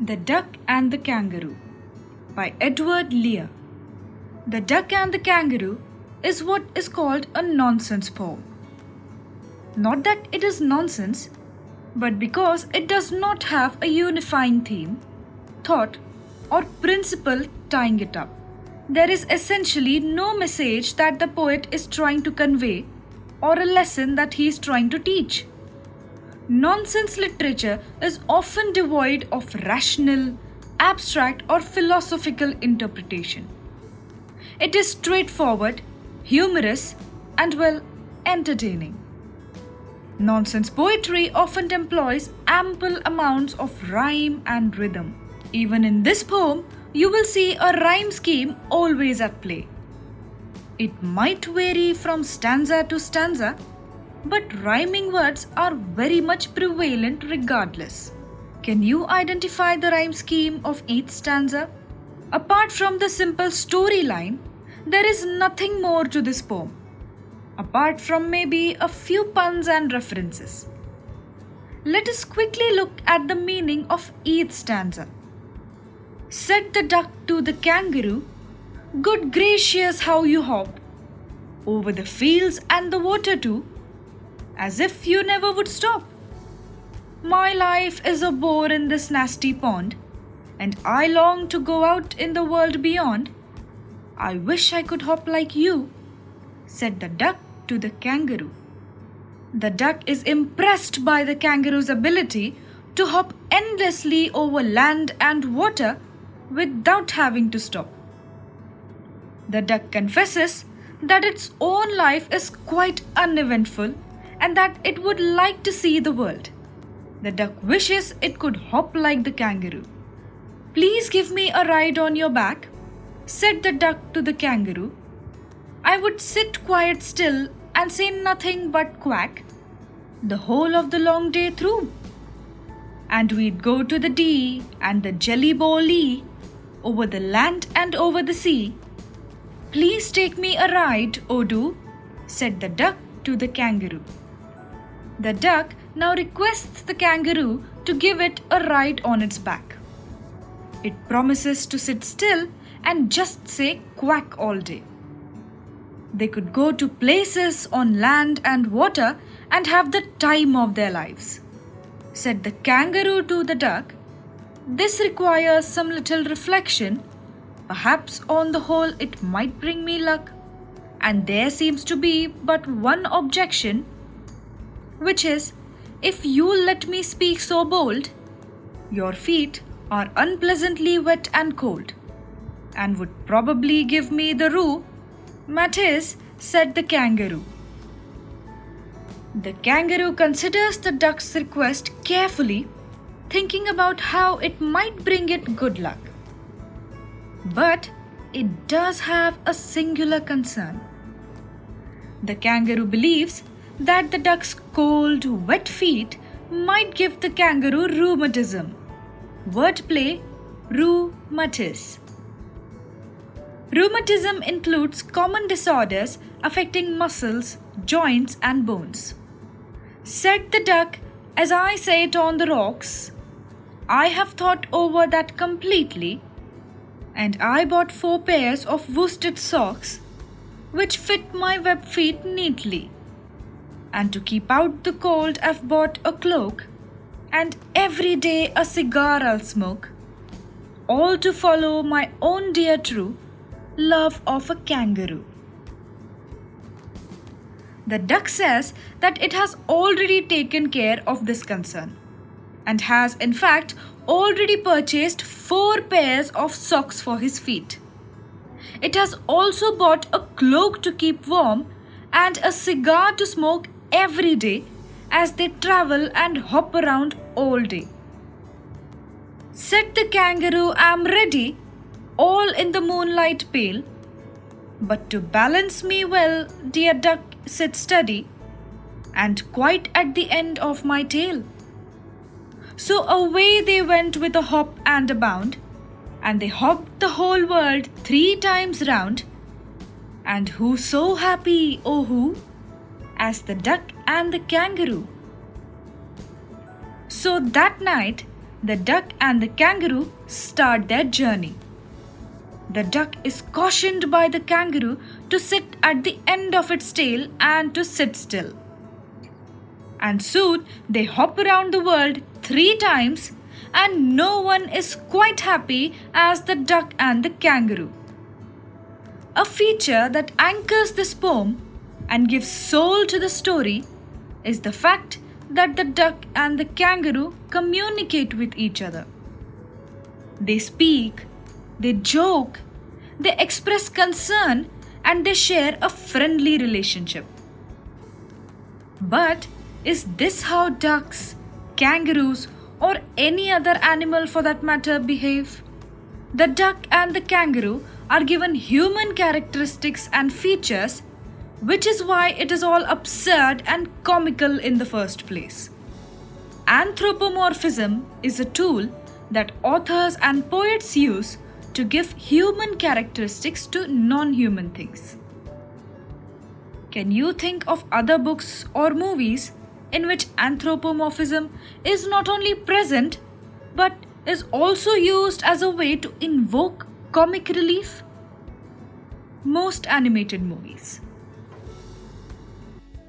The Duck and the Kangaroo by Edward Lear. The Duck and the Kangaroo is what is called a nonsense poem. Not that it is nonsense, but because it does not have a unifying theme, thought, or principle tying it up. There is essentially no message that the poet is trying to convey or a lesson that he is trying to teach. Nonsense literature is often devoid of rational, abstract, or philosophical interpretation. It is straightforward, humorous, and entertaining. Nonsense poetry often employs ample amounts of rhyme and rhythm. Even in this poem, you will see a rhyme scheme always at play. It might vary from stanza to stanza, but rhyming words are very much prevalent regardless. Can you identify the rhyme scheme of each stanza? Apart from the simple storyline, there is nothing more to this poem, apart from maybe a few puns and references. Let us quickly look at the meaning of each stanza. Said the duck to the kangaroo, "Good gracious, how you hop over the fields and the water too, as if you never would stop. My life is a bore in this nasty pond, and I long to go out in the world beyond. I wish I could hop like you," said the duck to the kangaroo. The duck is impressed by the kangaroo's ability to hop endlessly over land and water without having to stop. The duck confesses that its own life is quite uneventful and that it would like to see the world. The duck wishes it could hop like the kangaroo. "Please give me a ride on your back," said the duck to the kangaroo. "I would sit quite still and say nothing but quack the whole of the long day through. And we'd go to the Dee and the Jelly Bowlee, over the land and over the sea. Please take me a ride, oh do," said the duck to the kangaroo. The duck now requests the kangaroo to give it a ride on its back. It promises to sit still and just say quack all day. They could go to places on land and water and have the time of their lives. Said the kangaroo to the duck, "This requires some little reflection. Perhaps on the whole it might bring me luck. And there seems to be but one objection, which is, if you let me speak so bold, your feet are unpleasantly wet and cold, and would probably give me the rheumatism," said the kangaroo. The kangaroo considers the duck's request carefully, thinking about how it might bring it good luck. But it does have a singular concern. The kangaroo believes that the duck's cold, wet feet might give the kangaroo rheumatism. Wordplay, rheumatism. Rheumatism includes common disorders affecting muscles, joints, and bones. Said the duck, "As I sat on the rocks, I have thought over that completely, and I bought 4 pairs of worsted socks, which fit my web feet neatly. And to keep out the cold I've bought a cloak, and every day a cigar I'll smoke, all to follow my own dear true love of a kangaroo." The duck says that it has already taken care of this concern, and has in fact already purchased 4 pairs of socks for his feet. It has also bought a cloak to keep warm and a cigar to smoke every day as they travel and hop around all day. Said the kangaroo, "I'm ready, all in the moonlight pale, but to balance me well, dear duck, sit steady, and quite at the end of my tail." So away they went with a hop and a bound, and they hopped the whole world 3 times round. And who so happy, oh who, as the duck and the kangaroo? So that night, the duck and the kangaroo start their journey. The duck is cautioned by the kangaroo to sit at the end of its tail and to sit still. And soon they hop around the world 3 times, and no one is quite happy as the duck and the kangaroo. A feature that anchors this poem and gives soul to the story is the fact that the duck and the kangaroo communicate with each other. They speak, they joke, they express concern, and they share a friendly relationship. But is this how ducks, kangaroos, or any other animal for that matter behave? The duck and the kangaroo are given human characteristics and features, which is why it is all absurd and comical in the first place. Anthropomorphism is a tool that authors and poets use to give human characteristics to non-human things. Can you think of other books or movies in which anthropomorphism is not only present but is also used as a way to invoke comic relief? Most animated movies.